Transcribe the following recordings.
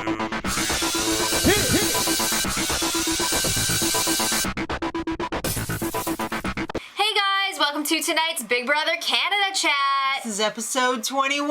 Hey guys, welcome to tonight's Big Brother Canada chat. This is episode 21.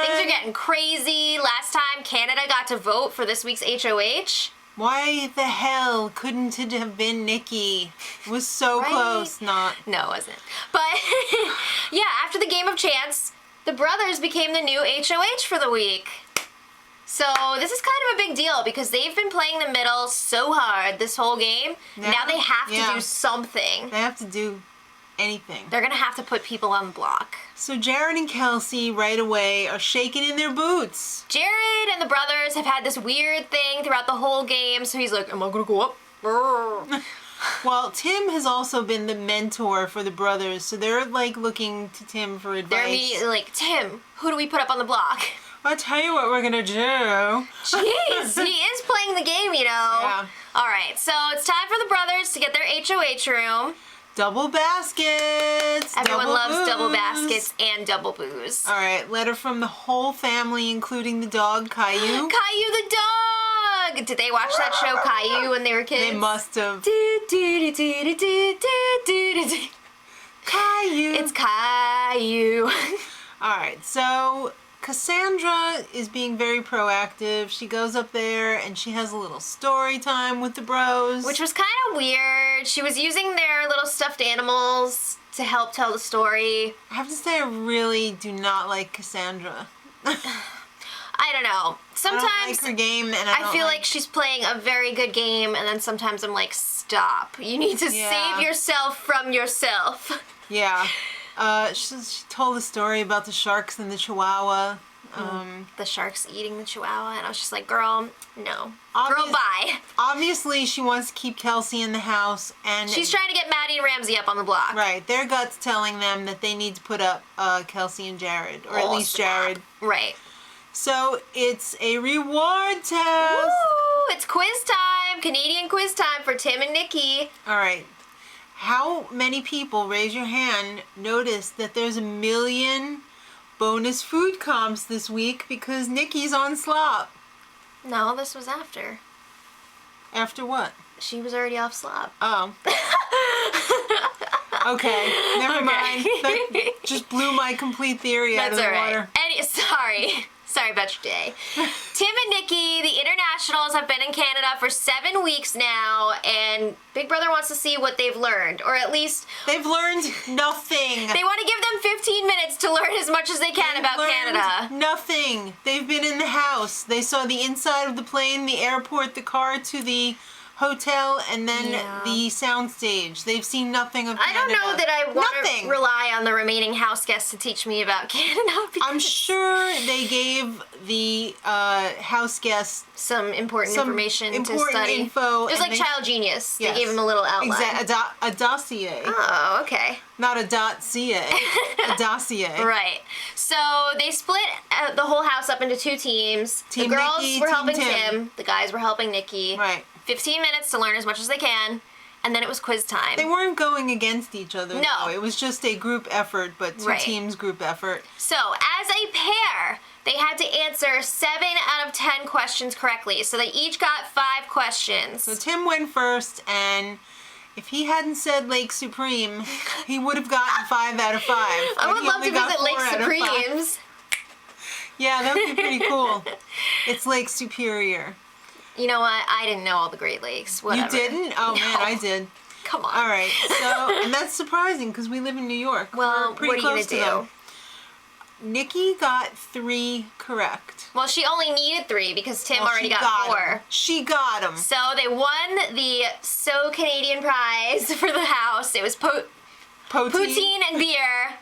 Things are getting crazy. Last time Canada got to vote for this week's HOH. Why the hell couldn't it have been Nikki? It was so Right? close, not. No, it wasn't. But yeah, after the game of chance, the brothers became the new HOH for the week. So this is kind of a big deal because they've been playing the middle so hard this whole game. Yeah. Now they have to Yeah. do something. They have to do anything. They're gonna have to put people on the block. So Jared and Kelsey right away are shaking in their boots. Jared and the brothers have had this weird thing throughout the whole game, so he's like, am I gonna go up? Brr. Well, Tim has also been the mentor for the brothers, so they're like looking to Tim for advice. They're immediately like, Tim, who do we put up on the block? I'll tell you what we're gonna do. Jeez, he is playing the game, you know. Yeah. All right, so it's time for the brothers to get their HOH room. Double baskets. Everyone double loves double booze. baskets and double booze. All right, letter from the whole family, including the dog Caillou. Caillou the dog! Did they watch that show Caillou when they were kids? They must have. Caillou. It's Caillou. All right, so Cassandra is being very proactive. She goes up there and she has a little story time with the bros. Which was kind of weird. She was using their little stuffed animals to help tell the story. I have to say, I really do not like Cassandra. I don't know. Sometimes I don't like her game, and I feel like she's playing a very good game, and then sometimes I'm like, stop. You need to Yeah. save yourself from yourself. Yeah. She told a story about the sharks and the chihuahua. The sharks eating the chihuahua, and I was just like, girl, no. Obvious- Girl, bye. Obviously, she wants to keep Kelsey in the house, and She's trying to get Maddie and Ramsey up on the block. right, their guts telling them that they need to put up Kelsey and Jared, or at Oh, least stop. Jared. Right. So it's a reward test. Woo! It's quiz time. Canadian quiz time for Tim and Nikki. All right. How many people, raise your hand, noticed that there's 1 million bonus food comps this week because Nikki's on slop? No, this was after. After what? She was already off slop. Oh. Okay, never mind. That just blew my complete theory out of That's the all right. water. Sorry about your day. Tim and Nikki, the internationals, have been in Canada for 7 weeks now, and Big Brother wants to see what they've learned, or at least They've learned nothing. they want to give them 15 minutes to learn as much as they can about Learned Canada. Nothing. They've been in the house. They saw the inside of the plane, the airport, the car to the hotel, and then Yeah. the soundstage. They've seen nothing of I Canada. don't know that I want Nothing. to rely on the remaining house guests to teach me about Canada. I'm sure they gave the house guests Some important some information to important study. info, It was and like they- Child Genius. Yes. They gave him a little outline. a dossier. Oh, okay. Not a .ca. A dossier. Right. So they split the whole house up into 2 teams. Team the girls Nikki, were Team helping Tim. Tim. The guys were helping Nikki. Right. 15 minutes to learn as much as they can. And then it was quiz time. They weren't going against each other. No. Though. It was just a group effort, but 2 Right. teams group effort. So, as a pair, they had to answer 7 out of 10 questions correctly. So they each got 5 questions. So Tim went first, and if he hadn't said Lake Supreme, he would have gotten 5 out of 5. I But would he love only to got visit 4 Lake out of 5. Supremes. Yeah, that would be pretty cool. It's Lake Superior. You know what? I didn't know all the Great Lakes. Whatever. You didn't? Oh man, No. I did. Come on. All right. So, and that's surprising because we live in New York. Well, We're pretty what are you close gonna to do? them. Nikki got 3 correct. Well, she only needed 3 because Tim Well, already she got 4. 'em. She got them. So they won the So Canadian prize for the house. It was poutine and beer.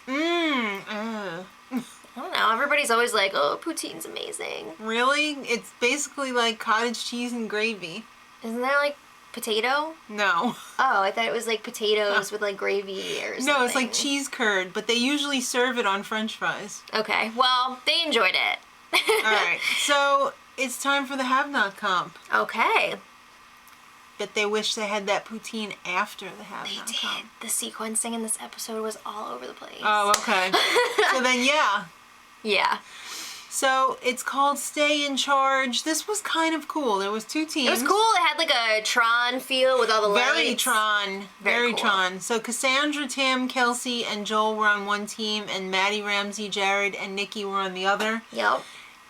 I don't know. Everybody's always like, oh, poutine's amazing. Really? It's basically like cottage cheese and gravy. Isn't there like potato? No. Oh, I thought it was like potatoes with like gravy or something. No, it's like cheese curd, but they usually serve it on French fries. Okay, well, they enjoyed it. All right, so it's time for the Have Not comp. Okay. But they wish they had that poutine after the Have They Not did. comp. The sequencing in this episode was all over the place. Oh, okay. So then, yeah. Yeah. So it's called Stay in Charge. This was kind of cool. There was 2 teams. It was cool. It had like a Tron feel with all the lights. Very Tron. Very cool. Tron. So Cassandra, Tim, Kelsey, and Joel were on one team, and Maddie, Ramsey, Jared, and Nikki were on the other. Yep.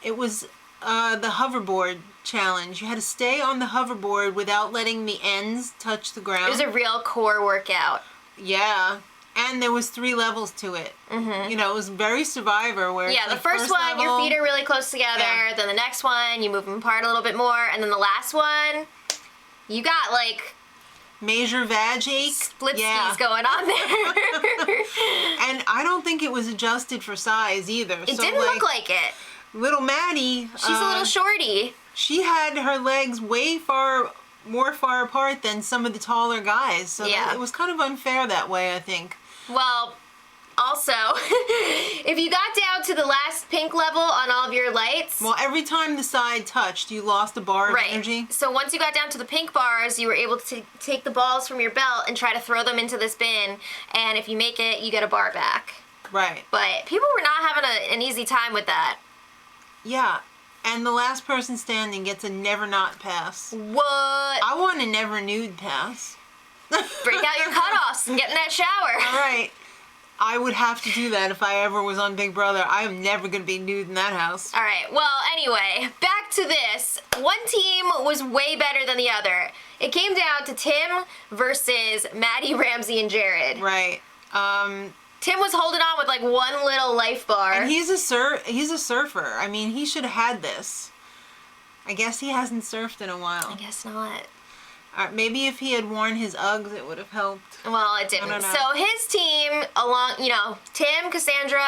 It was the hoverboard challenge. You had to stay on the hoverboard without letting the ends touch the ground. It was a real core workout. Yeah. And there was 3 levels to it. Mm-hmm. You know, it was very Survivor where yeah, it's the first one, level, your feet are really close together. Yeah. Then the next one, you move them apart a little bit more. And then the last one, you got like major vag ache. split skis going on there. And I don't think it was adjusted for size either. It didn't look like it. Little Maddie. She's a little shorty. She had her legs more far apart than some of the taller guys. So Yeah. it was kind of unfair that way, I think. Well, also, if you got down to the last pink level on all of your lights... Well, every time the side touched, you lost a bar of energy. So once you got down to the pink bars, you were able to take the balls from your belt and try to throw them into this bin. And if you make it, you get a bar back. Right. But people were not having an easy time with that. Yeah. And the last person standing gets a never not pass. What? I want a never nude pass. Break out your cutoffs and get in that shower. All right. I would have to do that if I ever was on Big Brother. I am never going to be nude in that house. All right. Well, anyway, back to this. One team was way better than the other. It came down to Tim versus Maddie, Ramsey, and Jared. Right. Tim was holding on with like one little life bar. And he's a surfer. I mean, he should have had this. I guess he hasn't surfed in a while. I guess not. Maybe if he had worn his Uggs, it would have helped. Well, it didn't. So his team, Tim, Cassandra,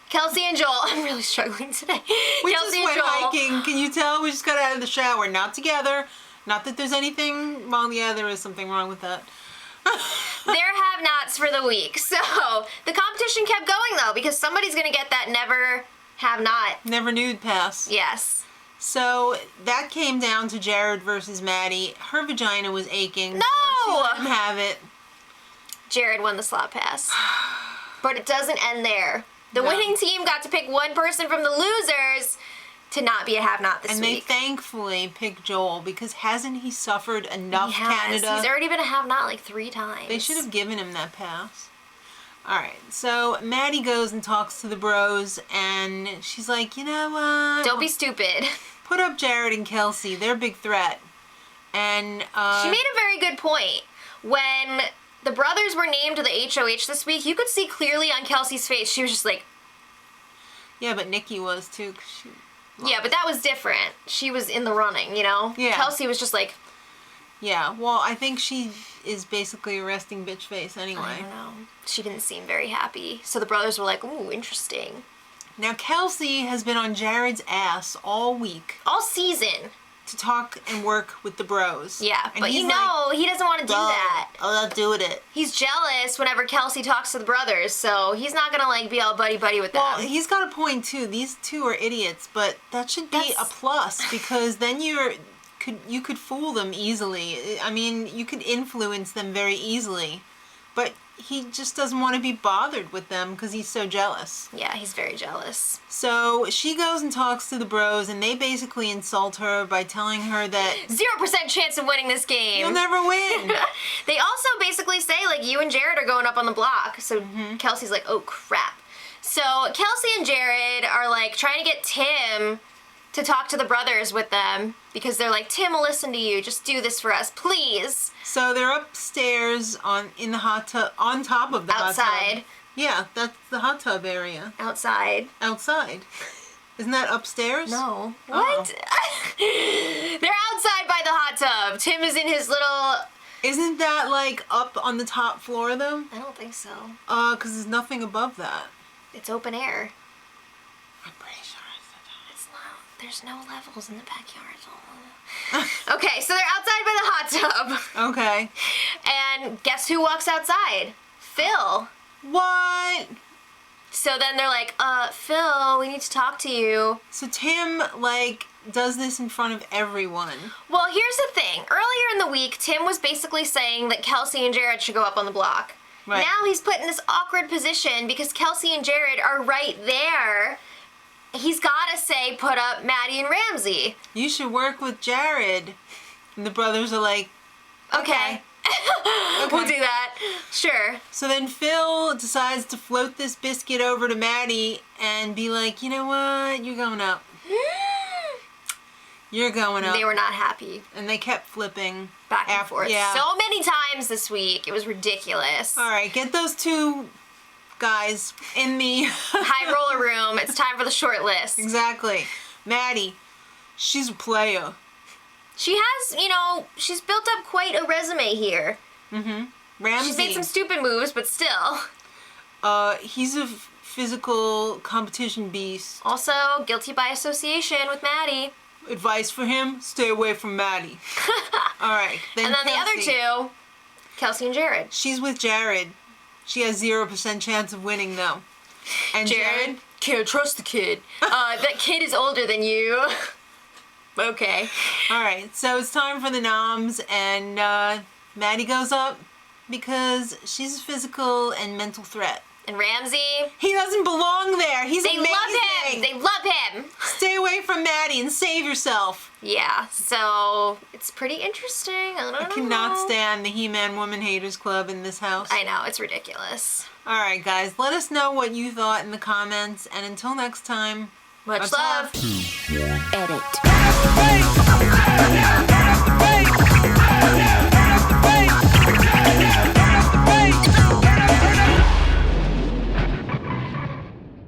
Kelsey, and Joel. I'm really struggling today. We Kelsey just went and Joel. hiking. Can you tell? We just got out of the shower. Not together. Not that there's anything wrong. Yeah, there is something wrong with that. Their have-nots for the week. So the competition kept going, though, because somebody's going to get that never have-not. Never nude pass. Yes. So that came down to Jared versus Maddie. Her vagina was aching. No! So she let him have it. Jared won the slot pass. But it doesn't end there. The No. winning team got to pick one person from the losers to not be a have-not this And week. they thankfully picked Joel because hasn't he suffered enough, Canada? He's already been a have-not like 3 times. They should have given him that pass. Alright, so Maddie goes and talks to the bros, and she's like, you know what? Don't be stupid. Put up Jared and Kelsey. They're a big threat. And, She made a very good point. When the brothers were named to the HOH this week, you could see clearly on Kelsey's face, she was just like... Yeah, but Nikki was too. 'Cause she... Yeah, but that was different. She was in the running, you know? Yeah. Kelsey was just like... Yeah, well, I think she is basically a resting bitch face anyway. I don't know. She didn't seem very happy. So the brothers were like, ooh, interesting. Now, Kelsey has been on Jared's ass all week All season. to talk and work with the bros. Yeah, And but he's he doesn't want to do that. I'm not doing it. He's jealous whenever Kelsey talks to the brothers, so he's not gonna like be all buddy-buddy with them. Well, he's got a point too. These two are idiots, but that should be a plus because then you could fool them easily. I mean, you could influence them very easily. But he just doesn't want to be bothered with them because he's so jealous. Yeah, he's very jealous. So she goes and talks to the bros, and they basically insult her by telling her that 0% chance of winning this game. you'll never win. They also basically say, like, you and Jared are going up on the block. So Kelsey's like, oh, crap. So Kelsey and Jared are, like, trying to get Tim to talk to the brothers with them because they're like, Tim will listen to you. Just do this for us, please. So they're upstairs in the hot tub, on top of the hot tub. Outside. Yeah, that's the hot tub area. Outside. Outside. Isn't that upstairs? No. Oh. What? They're outside by the hot tub. Tim is in his little... Isn't that like up on the top floor though? I don't think so. Because there's nothing above that. It's open air. I'm pretty sure it's the top. It's not. There's no levels in the backyard. Okay, so they're outside by the hot tub. Okay. And guess who walks outside? Phil. What? So then they're like, Phil, we need to talk to you. So Tim, like, does this in front of everyone. Well, here's the thing. Earlier in the week, Tim was basically saying that Kelsey and Jared should go up on the block. Right. Now he's put in this awkward position because Kelsey and Jared are right there he's gotta say, put up Maddie and Ramsey. You should work with Jared. And the brothers are like, Okay. We'll do that. Sure. So then Phil decides to float this biscuit over to Maddie and be like, you know what? You're going up. You're going up. They were not happy. And they kept flipping. Back and forth. Yeah. So many times this week. It was ridiculous. All right, get those two guys in the high roller room. It's time for the short list. Exactly. Maddie, she's a player. She has, she's built up quite a resume here. Mm-hmm. Ramsey. She's made some stupid moves, but still. He's a physical competition beast. Also, guilty by association with Maddie. Advice for him, stay away from Maddie. All right. And then Kelsey. the other two, Kelsey and Jared. She's with Jared. She has 0% chance of winning, though. And Jared? Can't trust the kid. That kid is older than you. Okay. All right, so it's time for the noms, and Maddie goes up because she's a physical and mental threat. And Ramsey? He doesn't belong there. He's They amazing. love him. They love him. Stay away from Maddie and save yourself. Yeah, so it's pretty interesting. I don't know. Cannot stand the He-Man Woman Haters Club in this house. I know, it's ridiculous. All right, guys, let us know what you thought in the comments, and until next time, Much love. Edit.